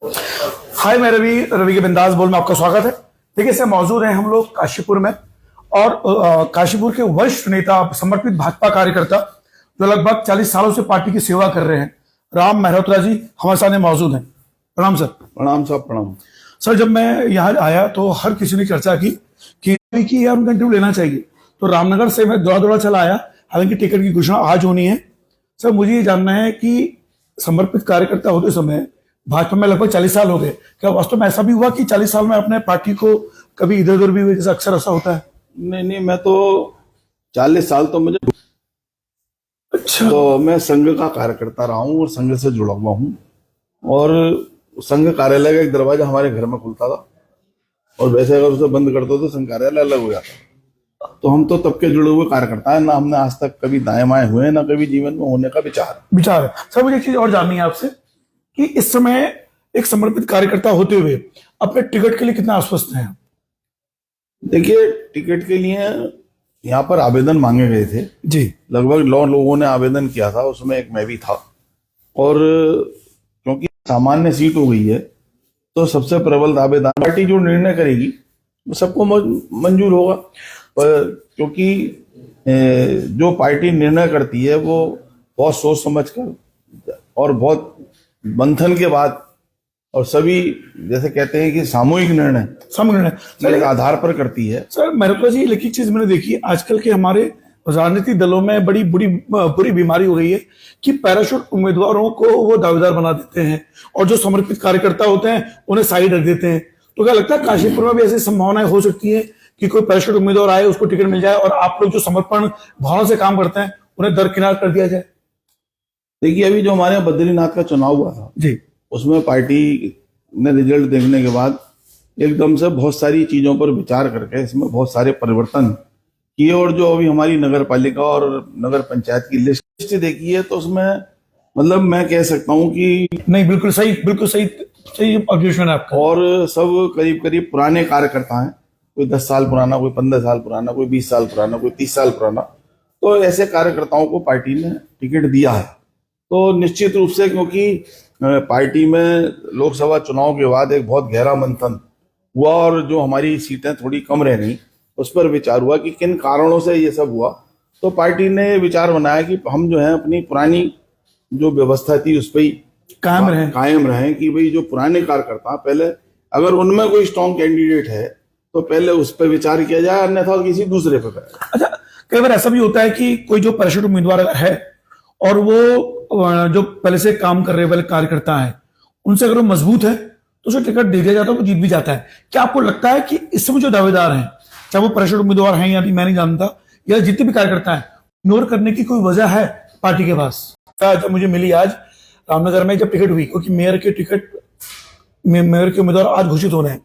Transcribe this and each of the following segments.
हाय, मैं रवि के बिंदास बोल में आपका स्वागत है। देखिए सर, मौजूद हैं हम लोग काशीपुर में और काशीपुर के वरिष्ठ नेता, समर्पित भाजपा कार्यकर्ता जो लगभग 40 सालों से पार्टी की सेवा कर रहे हैं, राम मेहरोत्रा जी हमारे सामने मौजूद हैं। प्रणाम सर। प्रणाम साहब, प्रणाम सर। जब मैं यहाँ आया तो हर किसी ने चर्चा की कि यार उनका इंटरव्यू लेना चाहिए, तो रामनगर से मैं दौड़ा दौड़ा चला आया। हालांकि टिकट की घोषणा आज होनी है। सर, मुझे ये जानना है कि समर्पित कार्यकर्ता होते समय भाजपा में लगभग 40 साल हो गए, क्या वास्तव में ऐसा भी हुआ कि 40 साल में अपने पार्टी को कभी इधर उधर भी हुए, जैसा अक्सर ऐसा होता है? नहीं, मैं तो 40 साल तो मुझे अच्छा। तो मैं संघ का कार्यकर्ता रहा हूँ और संघ से जुड़ा हुआ हूँ। और संघ कार्यालय का एक दरवाजा हमारे घर में खुलता था और वैसे अगर उसे बंद करते तो संघ कार्यालय अलग हो जाता। तो हम तो तब के जुड़े हुए कार्यकर्ता है ना, हमने आज तक कभी दाएं बाएं हुए ना कभी जीवन में होने का विचार है। सर, मुझे एक चीज और जाननी है आपसे कि इस समय एक समर्पित कार्यकर्ता होते हुए अपने टिकट के लिए कितना आश्वस्त हैं? देखिए, टिकट के लिए यहाँ पर आवेदन मांगे गए थे जी। लगभग 9 लोगों ने आवेदन किया था, उसमें एक मैं भी था। और क्योंकि सामान्य सीट हो गई है तो सबसे प्रबल दावेदार पार्टी जो निर्णय करेगी वो सबको मंजूर होगा। पर क्योंकि जो पार्टी निर्णय करती है वो बहुत सोच समझ कर और बहुत मंथन के बाद और सभी जैसे कहते हैं कि सामूहिक निर्णय के आधार पर करती है। सर मेहरोत्रा जी, एक चीज मैंने देखी आजकल के हमारे राजनीतिक दलों में बड़ी बुरी बीमारी हो गई है कि पैराशूट उम्मीदवारों को वो दावेदार बना देते हैं और जो समर्पित कार्यकर्ता होते हैं उन्हें साइड रख देते हैं। तो क्या लगता है काशीपुर में भी ऐसी संभावनाएं हो सकती है कि कोई पैराशूट उम्मीदवार आए, उसको टिकट मिल जाए और आप लोग जो समर्पण भावना से काम करते हैं उन्हें दरकिनार कर दिया जाए? देखिए, अभी जो हमारे यहाँ बद्रीनाथ का चुनाव हुआ था जी, उसमें पार्टी ने रिजल्ट देखने के बाद एकदम से बहुत सारी चीजों पर विचार करके इसमें बहुत सारे परिवर्तन किए। और जो अभी हमारी नगर पालिका और नगर पंचायत की लिस्ट देखी है तो उसमें मतलब मैं कह सकता हूँ कि नहीं, बिल्कुल सही ऑब्जर्वेशन है आपका। और सब करीब करीब पुराने कार्यकर्ता हैं, कोई 10 साल पुराना, कोई 15 साल पुराना, कोई 20 साल पुराना, कोई 30 साल पुराना। तो ऐसे कार्यकर्ताओं को पार्टी ने टिकट दिया है। तो निश्चित रूप से क्योंकि पार्टी में लोकसभा चुनाव के बाद एक बहुत गहरा मंथन हुआ और जो हमारी सीटें थोड़ी कम रह गई उस पर विचार हुआ कि किन कारणों से ये सब हुआ। तो पार्टी ने विचार बनाया कि हम जो है अपनी पुरानी जो व्यवस्था थी उस पर ही कायम रहें कि भाई जो पुराने कार्यकर्ता पहले अगर उनमें कोई स्ट्रॉन्ग कैंडिडेट है तो पहले उस पर विचार किया जाए, अन्यथा किसी दूसरे पर करें। अच्छा, कई बार ऐसा भी होता है कि कोई जो पैराशूट उम्मीदवार है और वो जो पहले से काम कर रहे वाले कार्यकर्ता है उनसे अगर वो मजबूत है तो उसे टिकट दे दिया जाता है, वो जीत भी जाता है। क्या आपको लगता है कि इस समय जो दावेदार हैं, चाहे वो पैराशूट उम्मीदवार हैं या नहीं मैं नहीं जानता, या जितने भी कार्यकर्ता हैं, इग्नोर करने की कोई वजह है पार्टी के पास? जब मुझे मिली आज रामनगर में जब टिकट हुई, क्योंकि मेयर के उम्मीदवार आज घोषित हो रहे हैं,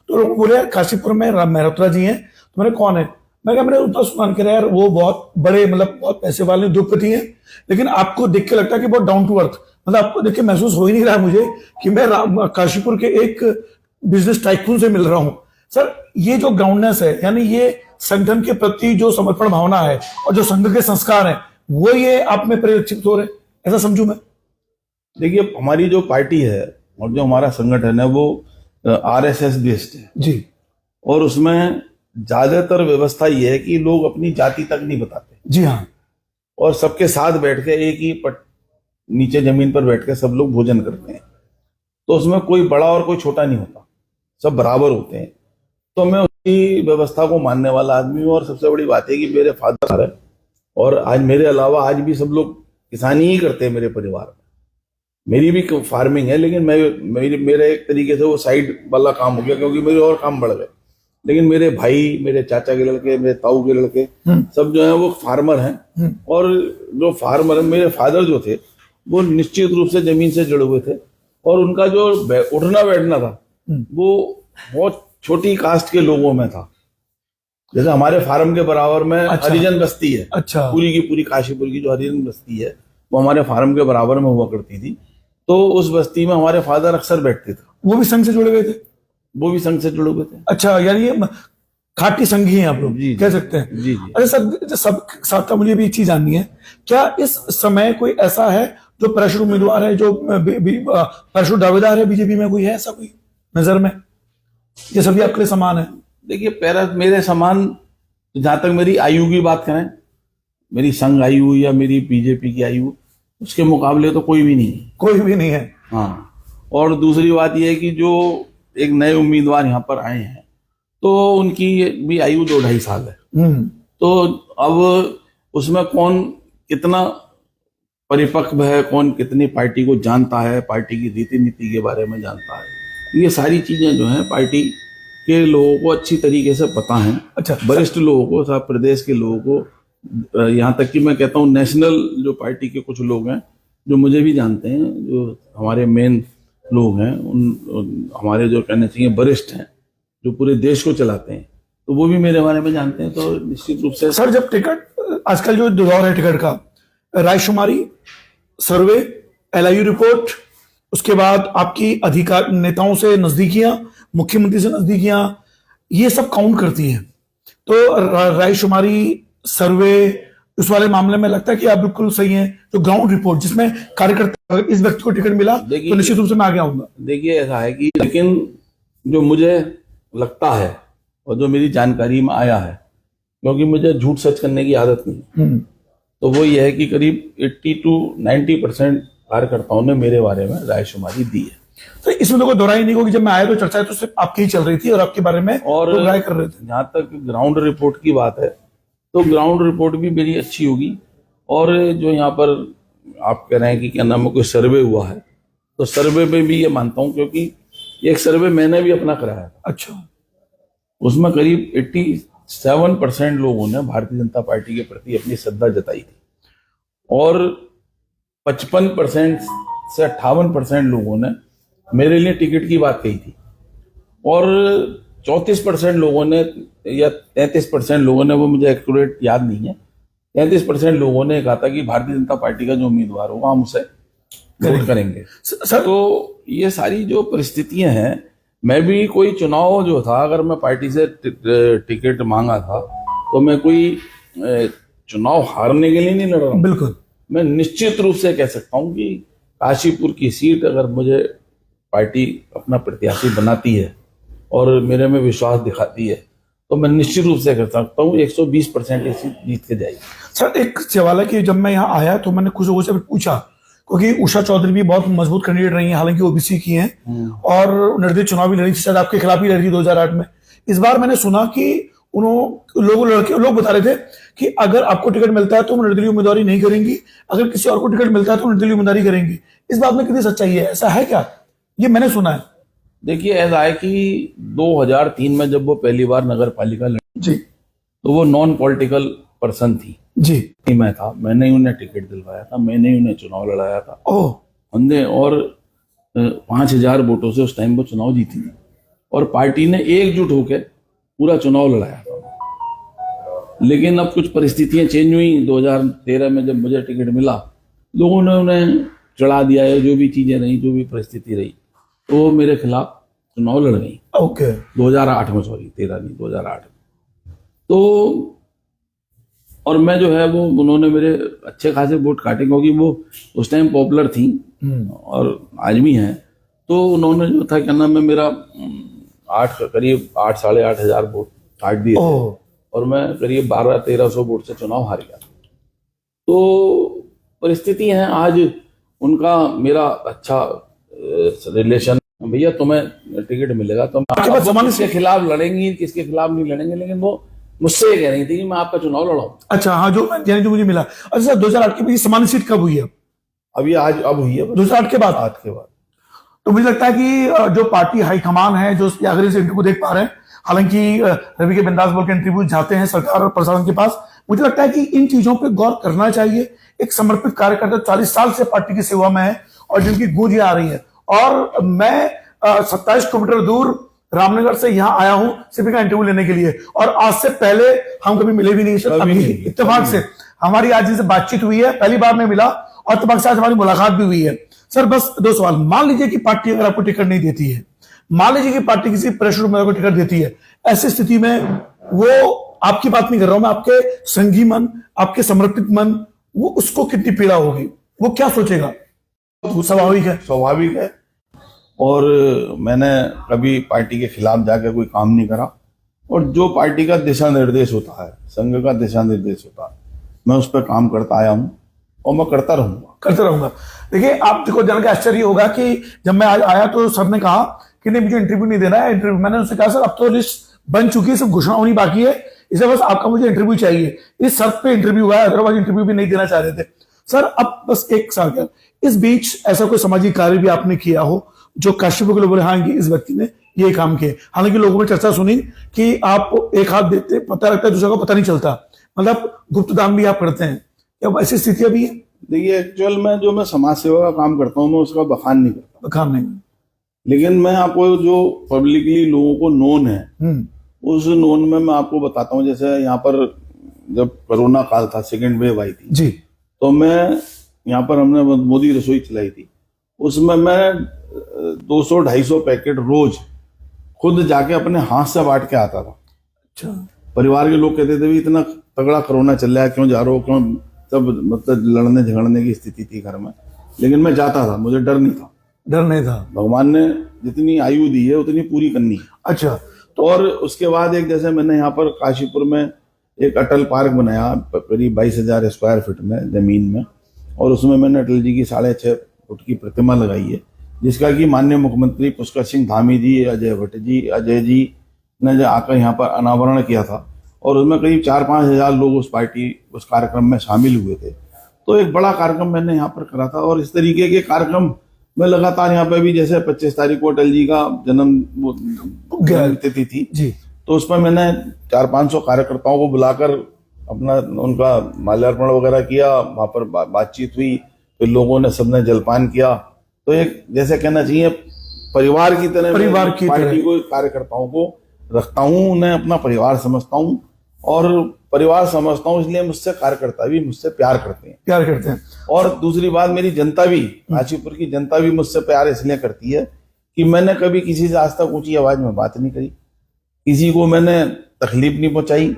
तो लोग बोले यार काशीपुर में राम मेहरोत्रा जी हैं, तो मैंने कौन है? मैं क्या, मैंने उतना सुना के यार वो बहुत बड़े मतलब बहुत पैसे वाले उद्योगपति हैं, लेकिन आपको देख के लगता है कि बहुत डाउन टू अर्थ, मतलब आपको देख के महसूस हो ही नहीं रहा मुझे कि मैं काशीपुर के एक बिजनेस टाइकून से मिल रहा हूं। सर, ये जो ग्राउंडनेस है, यानी ये संगठन के प्रति जो समर्पण भावना है और जो संघ के संस्कार है, वो ये आप में परिलक्षित हो रहे, ऐसा समझू मैं? देखिए, हमारी जो पार्टी है और जो हमारा संगठन है वो RSS बेस्ड है जी, और उसमें ज्यादातर व्यवस्था ये है कि लोग अपनी जाति तक नहीं बताते। जी हाँ। और सबके साथ बैठ के एक ही नीचे जमीन पर बैठ के सब लोग भोजन करते हैं। तो उसमें कोई बड़ा और कोई छोटा नहीं होता, सब बराबर होते हैं। तो मैं उसी व्यवस्था को मानने वाला आदमी हूँ। और सबसे बड़ी बात है कि मेरे फादर है और आज मेरे अलावा आज भी सब लोग किसानी ही करते हैं मेरे परिवार में। मेरी भी फार्मिंग है, लेकिन मेरे एक तरीके से वो साइड वाला काम हो गया क्योंकि मेरे और काम बढ़ गए। लेकिन मेरे भाई, मेरे चाचा के लड़के, मेरे ताऊ के लड़के सब जो है वो फार्मर हैं। और जो फार्मर है, मेरे फादर जो थे वो निश्चित रूप से जमीन से जुड़े हुए थे और उनका जो उठना बैठना था वो बहुत छोटी कास्ट के लोगों में था। जैसे हमारे फार्म के बराबर में हरिजन बस्ती है। अच्छा। पूरी की पूरी काशीपुर की जो हरिजन बस्ती है वो हमारे फार्म के बराबर में हुआ करती थी। तो उस बस्ती में हमारे फादर अक्सर बैठते थे। वो भी संघ से जुड़े हुए थे? वो भी संघ से जुड़े हुए थे। अच्छा, यानी ये खाटी संघी हैं आप लोग कह सकते हैं। जी जी। अरे सर, सब साथ मुझे भी एक चीज जाननी है, क्या इस समय कोई ऐसा है जो पैराशूट उम्मीदवार है, जो पैराशूट दावेदार है बीजेपी में, कोई है ऐसा कोई नजर में? ये सभी आपके लिए समान है? देखिए, मेरे समान, जहां तक मेरी आयु की बात करें, मेरी संघ आयु या मेरी बीजेपी की आयु, उसके मुकाबले तो कोई भी नहीं है। कोई भी नहीं है। हाँ, और दूसरी बात यह है कि जो एक नए उम्मीदवार यहाँ पर आए हैं तो उनकी भी आयु 2-2.5 साल है। तो अब उसमें कौन कितना परिपक्व है, कौन कितनी पार्टी को जानता है, पार्टी की रीति नीति के बारे में जानता है, ये सारी चीजें जो हैं पार्टी के लोगों को अच्छी तरीके से पता है। अच्छा, वरिष्ठ लोगों को, सब प्रदेश के लोगों को, यहाँ तक कि मैं कहता हूँ नेशनल जो पार्टी के कुछ लोग हैं जो मुझे भी जानते हैं, जो हमारे मेन लोग हैं, उन हमारे जो कहने चाहिए वरिष्ठ हैं, जो पूरे देश को चलाते हैं, तो वो भी मेरे बारे में जानते हैं। तो निश्चित रूप से सर, जब टिकट, आजकल जो दौर है टिकट का, रायशुमारी, सर्वे, LIU रिपोर्ट, उसके बाद आपकी अधिकार नेताओं से नजदीकियां, मुख्यमंत्री से नजदीकियां, ये सब काउंट करती हैं। तो रायशुमारी, सर्वे, उस वाले मामले में लगता है कि आप बिल्कुल सही हैं। जो ग्राउंड रिपोर्ट जिसमें कार्यकर्ता, इस व्यक्ति को टिकट मिला तो निश्चित रूप से मैं आगे आऊंगा। देखिए, ऐसा है कि, लेकिन जो मुझे लगता है और जो मेरी जानकारी में आया है, क्योंकि मुझे झूठ सच करने की आदत नहीं, तो वो ये है कि करीब 80 to 90% कार्यकर्ताओं ने मेरे बारे में रायशुमारी दी है। तो इसमें तो कोई दोहराई नहीं होगी, जब मैं आया तो चर्चा तो सिर्फ आपकी ही चल रही थी और आपके बारे में और लोग राय कर रहे थे। जहां तक ग्राउंड रिपोर्ट की बात है, तो ग्राउंड रिपोर्ट भी मेरी अच्छी होगी। और जो यहाँ पर आप कह रहे हैं कि क्या नाम है, कोई सर्वे हुआ है, तो सर्वे में भी ये मानता हूँ, क्योंकि एक सर्वे मैंने भी अपना कराया था। अच्छा, उसमें करीब 87% लोगों ने भारतीय जनता पार्टी के प्रति अपनी श्रद्धा जताई थी और 55% से 58% लोगों ने मेरे लिए टिकट की बात कही थी और 34% लोगों ने या 33% लोगों ने, वो मुझे एक्यूरेट याद नहीं है, 33% लोगों ने कहा था कि भारतीय जनता पार्टी का जो उम्मीदवार होगा हम उसे वोट करेंगे। सर, तो ये सारी जो परिस्थितियां हैं, मैं भी कोई चुनाव जो था, अगर मैं पार्टी से टिकट मांगा था तो मैं कोई चुनाव हारने के लिए नहीं लड़ रहा हूं। बिल्कुल, मैं निश्चित रूप से कह सकता हूं कि काशीपुर की सीट अगर मुझे पार्टी अपना प्रत्याशी बनाती है और मेरे में विश्वास दिखाती है, तो मैं निश्चित रूप से कह सकता हूँ 120% ये सीट जीत के जाएगी। सर, एक सवाल है कि जब मैं यहाँ आया तो मैंने कुछ लोगों से पूछा, क्योंकि उषा चौधरी भी बहुत मजबूत कैंडिडेट रही है, हालांकि ओबीसी की हैं और निर्दलीय चुनाव भी लड़ी थी, शायद आपके खिलाफ ही लड़ी थी 2008 में। इस बार मैंने सुना कि लोग बता रहे थे कि अगर आपको टिकट मिलता है तो वो निर्दलीय उम्मीदवारी नहीं करेंगी, अगर किसी और को टिकट मिलता है तो निर्दलीय उम्मीदवारी करेंगी। इस बात में कितनी सच्चाई है, ऐसा है क्या? ये मैंने सुना है। देखिए, ऐसा है कि 2003 में जब वो पहली बार नगर पालिका लड़ी जी, तो वो नॉन पॉलिटिकल पर्सन थी जी, मैं था, मैंने ही उन्हें टिकट दिलवाया था, मैंने ही उन्हें चुनाव लड़ाया था। हमने और 5000 वोटों से उस टाइम वो चुनाव जीती थी और पार्टी ने एकजुट होकर पूरा चुनाव लड़ाया था। लेकिन अब कुछ परिस्थितियां चेंज हुई 2013 में, जब मुझे टिकट मिला, लोगों ने उन्हें चढ़ा दिया है, जो भी चीजें रही, जो भी परिस्थिति रही, तो वो मेरे खिलाफ चुनाव लड़ गई। ओके, 2008 में, सॉरी 13 नहीं, 2008 में। तो और मैं जो है वो, उन्होंने मेरे अच्छे खासे वोट काटे, क्योंकि वो उस टाइम पॉपुलर थी और आज भी हैं। तो उन्होंने जो था, क्या नाम है, मेरा करीब 8 साढ़े 8 हजार वोट काट दिए और मैं करीब 1200-1300 वोट से चुनाव हार गया। तो परिस्थिति है, आज उनका मेरा अच्छा रिलेशन, भैया तुम्हें टिकट मिलेगा तो किसके खिलाफ लड़ेंगी, किसके खिलाफ नहीं लड़ेंगे, लेकिन वो मुझसे ये कह रही थी कि मैं आपका चुनाव लड़ाऊं। अच्छा, हाँ, जो मुझे मिला। अच्छा, 2008 के बीच सामान्य सीट कब हुई है? अभी आज अब हुई है 2008 के बाद। आज के बाद तो मुझे लगता है कि जो पार्टी हाईकमान है, जो अगर इस इंटरव्यू को देख पा रहे हैं, हालांकि रवि के बिंदास बोल के इंटरव्यू जाते हैं सरकार और प्रशासन के पास, मुझे लगता है कि इन चीजों पे गौर करना चाहिए। एक समर्पित कार्यकर्ता 40 साल से पार्टी की सेवा में है और जिनकी गूंज आ रही है, और मैं 27 किलोमीटर दूर रामनगर से यहाँ आया हूं सिर्फ का इंटरव्यू लेने के लिए, और आज से पहले हम कभी मिले भी नहीं। इत्तेफाक से हमारी आज जिनसे बातचीत हुई है, पहली बार मैं मिला और इत्तेफाक से आज हमारी मुलाकात भी हुई है। सर, बस 2 सवाल। मान लीजिए कि पार्टी अगर आपको टिकट नहीं देती है, मान लीजिए कि पार्टी किसी पैराशूट उम्मीदवार को टिकट देती है, ऐसी स्थिति में वो, आपकी बात नहीं कर रहा हूं मैं, आपके संघी मन, आपके समर्पित मन, वो उसको कितनी पीड़ा होगी, वो क्या सोचेगा? स्वाभाविक है। स्वाभाविक है। और मैंने कभी पार्टी के खिलाफ जाकर कोई काम नहीं करा, और जो पार्टी का दिशा निर्देश होता है, संघ का दिशा निर्देश होता है, मैं उस पर काम करता आया हूं और मैं करता रहूंगा। देखिए, आप देखो, जान के आश्चर्य होगा कि जब मैं आज आया तो सर ने कहा कि नहीं, मुझे इंटरव्यू नहीं देना है। इंटरव्यू, मैंने उनसे कहा, सर अब तो लिस्ट बन चुकी है, सब घोषणा होनी बाकी है, इसे बस आपका मुझे इंटरव्यू चाहिए। इस शर्त पे इंटरव्यू हुआ है, अदरवाइज इंटरव्यू भी नहीं देना चाह रहे थे। सर अब बस एक सवाल क्या, इस बीच ऐसा कोई सामाजिक कार्य भी आपने किया हो जो काश्यप के लोग बोले हाँ कि इस व्यक्ति ने ये काम किए? हालांकि लोगों में चर्चा सुनी कि आप एक हाथ देते पता लगता है, दूसरे को पता नहीं चलता, मतलब गुप्त दान भी आप करते हैं, क्या ऐसी स्थितियां भी है? देखिए, एक्चुअल में जो मैं समाज सेवा का काम करता हूँ, मैं उसका बखान नहीं करता, काम नहीं, लेकिन मैं आपको जो पब्लिकली लोगों को नोन है उस नोन में मैं आपको बताता हूँ। जैसे यहाँ पर जब कोरोना काल था, सेकेंड वेव आई थी जी, तो मैं यहाँ पर हमने मोदी रसोई चलाई थी, उसमें मैं 200-250 पैकेट रोज खुद जाके अपने हाथ से बांट के आता था। अच्छा, परिवार के लोग कहते थे भी इतना तगड़ा कोरोना चल रहा है, क्यों जा रहे हो, क्यों, सब मतलब लड़ने झगड़ने की स्थिति थी घर में, लेकिन मैं जाता था, मुझे डर नहीं था। भगवान ने जितनी आयु दी है उतनी पूरी करनी है। अच्छा, तो और उसके बाद एक, जैसे मैंने यहाँ पर काशीपुर में एक अटल पार्क बनाया करीब 22,000 स्क्वायर फीट में जमीन में, और उसमें मैंने अटल जी की 6.5 फुट की प्रतिमा लगाई है, जिसका कि माननीय मुख्यमंत्री पुष्कर सिंह धामी जी, अजय जी ने जो आकर यहाँ पर अनावरण किया था, और उसमें करीब 4-5 हजार लोग उस कार्यक्रम में शामिल हुए थे। तो एक बड़ा कार्यक्रम मैंने यहाँ पर करा था, और इस तरीके के कार्यक्रम मैं लगातार यहाँ पे भी, जैसे 25 तारीख को अटल जी का जन्म तिथि थी जी, तो उसमें मैंने 400-500 कार्यकर्ताओं को बुलाकर अपना उनका माल्यार्पण वगैरह किया, वहां पर बातचीत हुई, फिर लोगों ने सबने जलपान किया। तो एक, जैसे कहना चाहिए, परिवार की तरह पार्टी को, कार्यकर्ताओं को रखता हूँ, उन्हें अपना परिवार समझता हूँ, और परिवार समझता हूँ, इसलिए मुझसे कार्यकर्ता भी मुझसे प्यार करते हैं। और दूसरी बात, मेरी जनता भी, काशीपुर की जनता भी मुझसे प्यार इसलिए करती है कि मैंने कभी किसी से आज तक ऊंची आवाज में बात नहीं करी, किसी को मैंने तकलीफ नहीं पहुंचाई,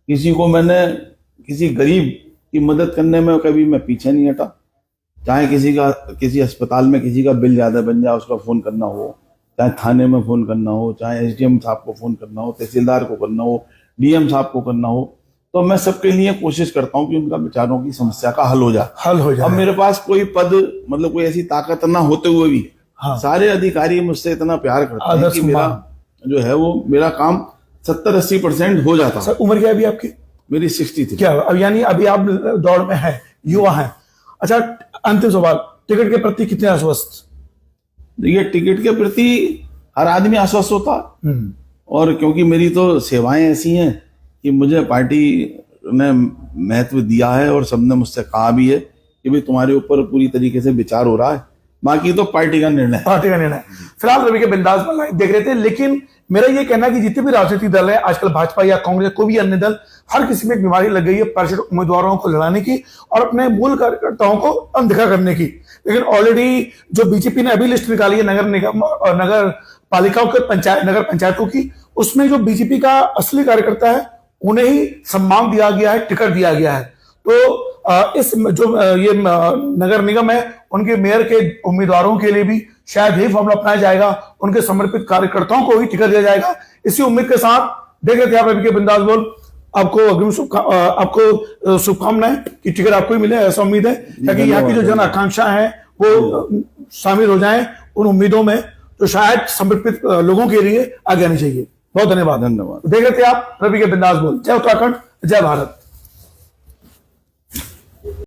किसी गरीब की मदद करने में कभी मैं पीछे नहीं हटा। चाहे किसी अस्पताल में किसी का बिल ज्यादा बन जाए, उसका फोन करना हो, चाहे थाने में फोन करना हो, चाहे एसडीएम साहब को फोन करना हो, तहसीलदार को करना हो, डीएम साहब को करना हो, तो मैं सबके लिए कोशिश करता हूँ कि उनका बेचारों की समस्या का हल हो जाए। अब मेरे पास कोई पद, मतलब कोई ऐसी ताकत ना होते हुए भी सारे अधिकारी मुझसे इतना प्यार करते हैं कि मेरा जो है वो, मेरा काम 70-80% हो जाता है। सर उम्र क्या है अभी आपकी? मेरी 63। क्या अब, यानी अभी आप दौड़ में हैं, युवा हैं। अच्छा, अंतिम सवाल, टिकट के प्रति कितने आश्वस्त? देखिए, टिकट के प्रति हर आदमी आश्वस्त होता, और क्योंकि मेरी तो सेवाएं ऐसी हैं कि मुझे पार्टी ने महत्व दिया है, और सबने मुझसे कहा भी है कि भाई तुम्हारे ऊपर पूरी तरीके से विचार हो रहा है, बाकी तो पार्टी का निर्णय। फिलहाल रवि के बिंदास बल्ला देख रहे थे, लेकिन मेरा ये कहना है कि जितने भी राजनीतिक दल है आजकल, भाजपा या कांग्रेस, कोई भी अन्य दल, हर किसी में एक बीमारी लग गई है पैराशूट उम्मीदवारों को लड़ाने की और अपने मूल कार्यकर्ताओं को अनदेखा करने की। लेकिन ऑलरेडी जो बीजेपी ने अभी लिस्ट निकाली है नगर निगम और नगर पालिकाओं के नगर पंचायतों की, उसमें जो बीजेपी का असली कार्यकर्ता है उन्हें ही सम्मान दिया गया है, टिकट दिया गया है। तो इस जो ये नगर निगम है, उनके मेयर के उम्मीदवारों के लिए भी शायद यही फॉर्मूला अपनाया जाएगा, उनके समर्पित कार्यकर्ताओं को ही टिकट दिया जाएगा। इसी उम्मीद के साथ देख रहे थे आप रवि के बिंदास बोल। आपको अग्रिम शुभकामनाएं कि टिकट आपको ही मिले, ऐसा उम्मीद है, ताकि यहाँ की जो जन आकांक्षा है वो शामिल हो जाए उन उम्मीदों में, तो शायद समर्पित लोगों के लिए आगे आनी चाहिए। बहुत धन्यवाद। देख रहे थे आप रवि के बिंदास बोल। जय उत्तराखंड, जय भारत।